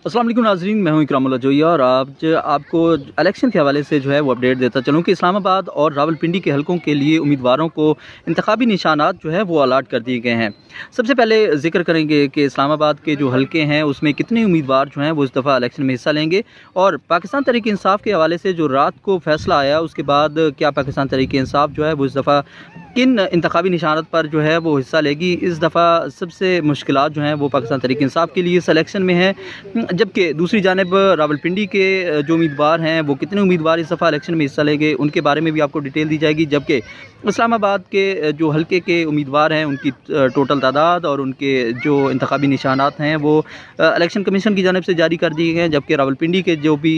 अस्सलाम वालेकुम नाज़रीन, मैं हूं इकरामुल्लाह जोइया और आज आपको इलेक्शन के हवाले से जो है वो अपडेट देता चलूं कि इस्लामाबाद और रावलपिंडी के हलकों के लिए उम्मीदवारों को इंतखाबी निशानात जो है वो अलाट कर दिए गए हैं। सबसे पहले जिक्र करेंगे कि इस्लामाबाद के जो हलके हैं उसमें कितने उम्मीदवार जो हैं वो इस दफ़ा इलेक्शन में हिस्सा लेंगे, और पाकिस्तान तहरीक इंसाफ के हवाले से जो रात को फैसला आया उसके बाद क्या पाकिस्तान तहरीक इंसाफ जो है वो इस दफ़ा किन इंतखाबी निशानात पर जो है वो हिस्सा लेगी। इस दफ़ा सबसे मुश्किलात जो हैं वो पाकिस्तान तहरीक इंसाफ के लिए इस इलेक्शन में है, जबकि दूसरी जानिब रावलपिंडी के जो उम्मीदवार हैं वो कितने उम्मीदवार इस दफ़ा इलेक्शन में हिस्सा लेंगे उनके बारे में भी आपको डिटेल दी जाएगी। जबकि इस्लामाबाद के जो हलके के उम्मीदवार हैं उनकी टोटल तादाद और उनके जो इंतखाबी निशानात हैं वो इलेक्शन कमीशन की जानिब से जारी कर दिए गए हैं। जबकि रावलपिंडी के जो भी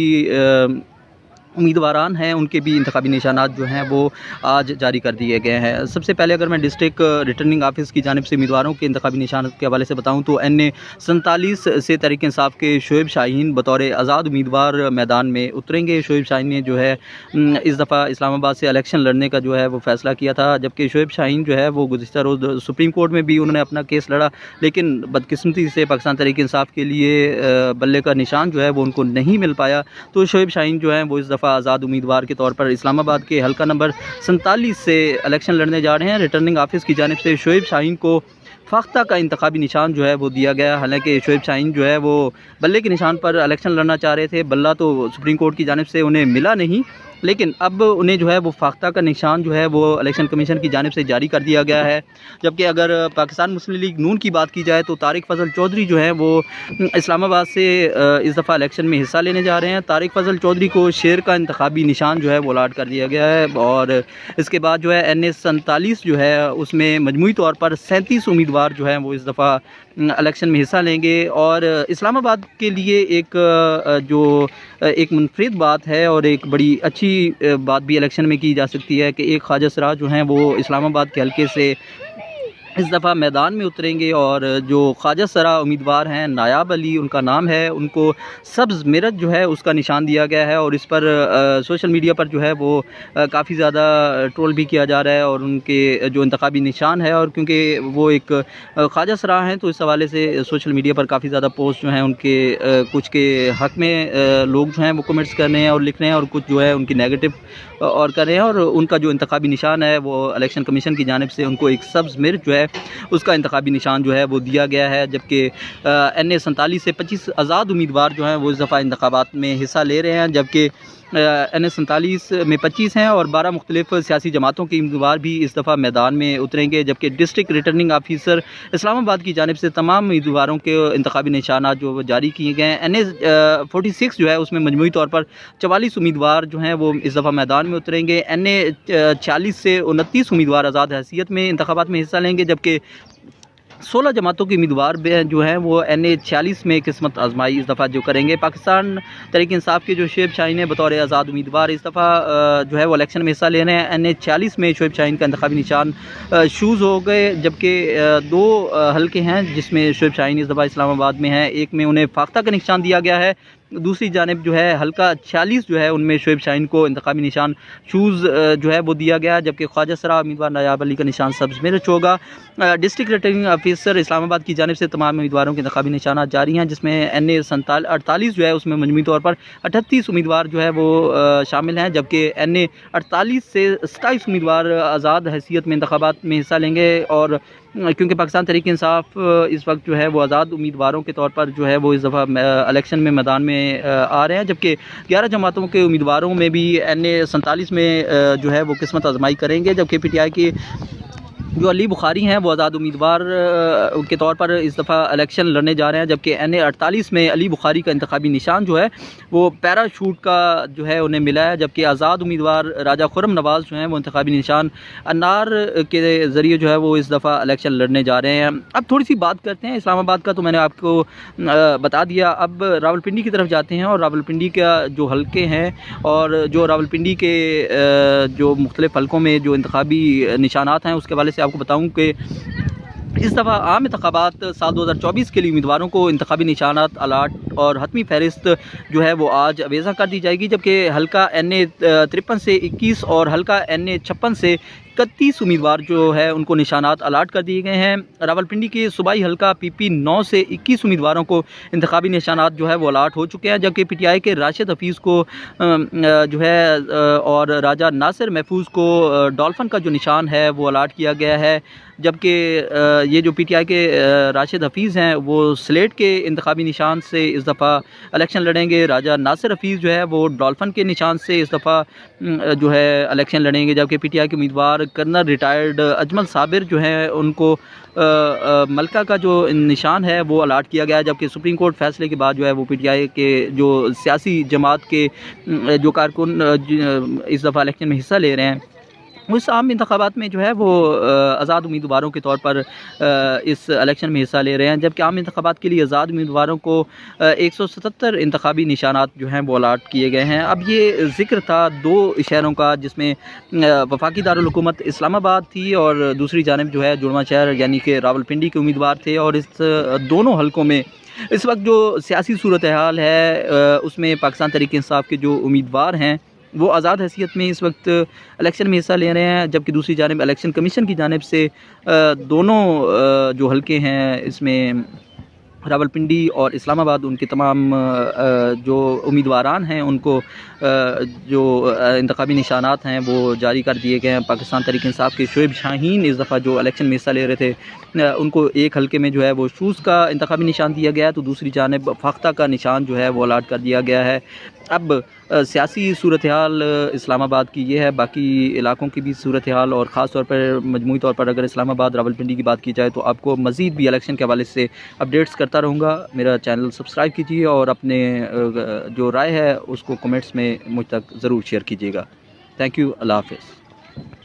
उम्मीदवारान हैं उनके भी इंतखाबी निशानात जो हैं वो आज जारी कर दिए गए हैं। सबसे पहले अगर मैं डिस्ट्रिक्ट रिटर्निंग ऑफिस की जानिब से उम्मीदवारों के इंतखाबी निशानात के हवाले से बताऊं तो NA 47 से तहरीक इंसाफ के शोएब शाहीन बतौर आज़ाद उम्मीदवार मैदान में उतरेंगे। शोएब शाहीन ने जो है इस दफ़ा इस्लामाबाद से इलेक्शन लड़ने का जो है वो फ़ैसला किया था। जबकि शोएब शाहीन जो है वो गुज़िश्ता रोज़ सुप्रीम कोर्ट में भी उन्होंने अपना केस लड़ा, लेकिन बदकिस्मती से पाकिस्तान तहरीक इंसाफ के लिए बल्ले का निशान जो है वो उनको नहीं मिल पाया। तो शोएब शाहीन जो है वो इस दफ़ा आज़ाद उम्मीदवार के तौर पर इस्लामाबाद के हल्का नंबर 47 से इलेक्शन लड़ने जा रहे हैं। रिटर्निंग ऑफिस की जानिब से शोएब शाहीन को फ़ाख्ता का इंतखाबी निशान जो है वो दिया गया। हालांकि शोएब शाहीन जो है वो बल्ले के निशान पर इलेक्शन लड़ना चाह रहे थे। बल्ला तो सुप्रीम कोर्ट की जानिब से उन्हें मिला नहीं, लेकिन अब उन्हें जो है वो फ़ाख्ता का निशान जो है वो इलेक्शन कमीशन की जानिब से जारी कर दिया गया है। जबकि अगर पाकिस्तान मुस्लिम लीग नून की बात की जाए तो तारिक फ़ज़ल चौधरी जो है वो इस्लामाबाद से इस दफ़ा इलेक्शन में हिस्सा लेने जा रहे हैं। तारिक फ़ज़ल चौधरी को शेर का इंतखाबी निशान जो है वो अलाट कर दिया गया है, और इसके बाद जो है NA 47 जो है उसमें मजमूई तौर पर 37 उम्मीदवार जो हैं वो इस दफ़ा इलेक्शन में हिस्सा लेंगे। और इस्लामाबाद के लिए एक मुनफरिद बात है और एक बड़ी अच्छी बात भी इलेक्शन में की जा सकती है कि एक ख्वाजा सराह जो हैं वो इस्लामाबाद के हल्के से इस दफ़ा मैदान में उतरेंगे। और जो ख्वाजा सराह उम्मीदवार हैं नायाब अली उनका नाम है, उनको सब्ज़ मिरत जो है उसका निशान दिया गया है, और इस पर सोशल मीडिया पर जो है वो काफ़ी ज़्यादा ट्रोल भी किया जा रहा है। और उनके जो इंतखाबी निशान है, और क्योंकि वो एक ख्वाजा सराह हैं तो इस हवाले से सोशल मीडिया पर काफ़ी ज़्यादा पोस्ट जो हैं उनके कुछ के हक़ में लोग जो हैं वो कमेंट्स कर रहे हैं और लिख रहे हैं, और कुछ जो है उनकी नेगेटिव और कर रहे हैं। और उनका जो इंतखाबी निशान है वो इलेक्शन कमीशन की जानिब से उनको एक सब्ज़ मिर्च जो है उसका इंतखाबी निशान जो है वो दिया गया है। जबकि NA 47 से 25 आज़ाद उम्मीदवार जो हैं वो इस दफ़ा इंतखाबात में हिस्सा ले रहे हैं। जबकि NA 47 में 25 हैं और 12 मुख्तलिफ सियासी जमातों के उम्मीदवार भी इस दफ़ा मैदान में उतरेंगे। जबकि डिस्ट्रिक्ट रिटर्निंग ऑफिसर इस्लामाबाद की जानिब से तमाम उम्मीदवारों के इंतखाबी निशानात जो जारी किए गए हैं। NA 46 जो है उसमें मजमूई तौर पर 44 उम्मीदवार जो हैं वो इस दफ़ा मैदान में उतरेंगे। NA 46 से 29 उम्मीदवार आज़ाद हैसियत में इंतखाबात में हिस्सा लेंगे, जबकि 16 जमातों के उम्मीदवार जो हैं वो NA 46 में किस्मत आजमाई इस दफ़ा जो करेंगे। पाकिस्तान तहरीक इंसाफ के जो शोएब शाहीन है बतौर आज़ाद उम्मीदवार इस दफ़ा जो है वो इलेक्शन में हिस्सा ले रहे हैं। NA 46 में शोएब शाहीन का इंतखाबी निशान शूज़ हो गए, जबकि 2 हल्के हैं जिसमें शोएब शाहीन इस दफ़ा इस्लामाबाद में है। एक में उन्हें फ़ाख्ता का निशान दिया गया है, दूसरी जानिब जो है हल्का 46 जो है उनमें शोएब शाहीन को इंतखाबी निशान शूज़ जो है वो दिया गया, जबकि ख्वाजा सराह उम्मीदवार नायाब अली का निशान सब्ज़ मिर्च होगा। डिस्ट्रिक्ट रिटर्निंग ऑफिसर इस्लामाबाद की जानिब से तमाम उम्मीदवारों के इंतखाबी निशानात जारी हैं, जिसमें NA 48 जो है उसमें मजमूई तौर पर 38 उम्मीदवार जो है वो शामिल हैं। जबकि NA 48 से 27 उम्मीदवार आज़ाद हैसियत में इंतखाबात में हिस्सा लेंगे। और क्योंकि पाकिस्तान तहरीक इंसाफ इस वक्त जो है वो आज़ाद उम्मीदवारों के तौर पर जो है वो इस दफ़ा इलेक्शन में मैदान में आ रहे हैं, जबकि 11 जमातों के उम्मीदवारों में भी NA 47 में जो है वो किस्मत आजमाई करेंगे। जबकि PTI की जो अली बुखारी हैं वो आज़ाद उम्मीदवार के तौर पर इस दफ़ा इलेक्शन लड़ने जा रहे हैं। जबकि NA 48 में अली बुखारी का इंतखाबी निशान जो है वो पैराशूट का जो है उन्हें मिला है। जबकि आज़ाद उम्मीदवार राजा खुर्रम नवाज़ जो हैं वो इंतखाबी निशान अनार के ज़रिए जो है वो इस दफ़ा इलेक्शन लड़ने जा रहे हैं। अब थोड़ी सी बात करते हैं इस्लामाबाद का, तो मैंने आपको बता दिया। अब रावलपिंडी की तरफ जाते हैं, और रावलपिंडी का जो हल्के हैं और जो रावलपिंडी के जो मुख्तलिफ हल्कों में जो इंतखाबी निशानात हैं उसके हवाले से आपको बताऊं कि इस दफ़ा आम इंतखाबात साल 2024 के लिए उम्मीदवारों को इंतखाबी निशानात अलाट और हतमी फहरिस्त जो है वो आज अवेज़ा कर दी जाएगी। जबकि हल्का NA 53 से 21 और हल्का NA 56 से 31 उम्मीदवार जो है उनको निशानात अलाट कर दिए गए हैं। रावलपिंडी के सूबाई हल्का PP 9 से 21 उम्मीदवारों को इंतखाबी निशानात जो है वो अलाट हो चुके हैं, जबकि PTI के राशिद हफीज़ को जो है और राजा नासिर महफूज को डॉल्फिन का जो निशान है वो अलाट किया गया है। जबकि ये जो PTI के राशिद हफीज़ हैं वो स्लेट के इंतखाबी निशान से इस दफ़ा इलेक्शन लड़ेंगे। राजा नासिर हफीज़ जो है वो डॉल्फिन के निशान से इस दफ़ा जो है इलेक्शन लड़ेंगे, जबकि PTI के उम्मीदवार कर्नल रिटायर्ड अजमल साबिर जो हैं उनको मलका का जो निशान है वो अलाट किया गया है। जबकि सुप्रीम कोर्ट फैसले के बाद जो है वो PTI के जो सियासी जमात के जो कारकुन इस दफ़ा इलेक्शन में हिस्सा ले रहे हैं उस आम इंतखाबात में जो है वो आज़ाद उम्मीदवारों के तौर पर इस इलेक्शन में हिस्सा ले रहे हैं। जबकि आम इंतखाबात के लिए आज़ाद उम्मीदवारों को 177 इंतखाबी निशानात जो हैं वो अलाट किए गए हैं। अब ये ज़िक्र था 2 शहरों का, जिसमें वफाकी दारुल हुकूमत इस्लामाबाद थी और दूसरी जानिब जो है जुड़वा शहर यानी कि रावलपिंडी के उम्मीदवार थे। और इस दोनों हलकों में इस वक्त जो सियासी सूरत हाल है उसमें पाकिस्तान तहरीक इंसाफ के जो उम्मीदवार हैं वो आज़ाद हैसियत में इस वक्त इलेक्शन में हिस्सा ले रहे हैं, जबकि दूसरी जानिब इलेक्शन कमीशन की जानिब से दोनों जो हलके हैं इसमें रावलपिंडी और इस्लामाबाद उनके तमाम जो उम्मीदवारान हैं उनको जो इंतखाबी निशानात हैं वो जारी कर दिए गए हैं। पाकिस्तान तहरीक इंसाफ के शोएब शाहीन इस दफ़ा जो इलेक्शन में हिस्सा ले रहे थे उनको एक हलके में जो है वो शूज़ का इंतखाबी निशान दिया गया है, तो दूसरी जानिब फ़ाख्ता का निशान जो है वो अलाट कर दिया गया है। अब सियासी सूरत हाल इस्लामाबाद की ये है, बाकी इलाकों की भी सूरत हाल और ख़ास तौर पर मजमूई तौर पर अगर इस्लामाबाद रावलपिंडी की बात की जाए तो आपको मज़ीद भी इलेक्शन के हवाले से अपडेट्स करता रहूँगा। मेरा चैनल सब्सक्राइब कीजिए और अपने जो राय है उसको कमेंट्स में मुझ तक ज़रूर शेयर कीजिएगा। थैंक यू, अल्लाह हाफ़िज़।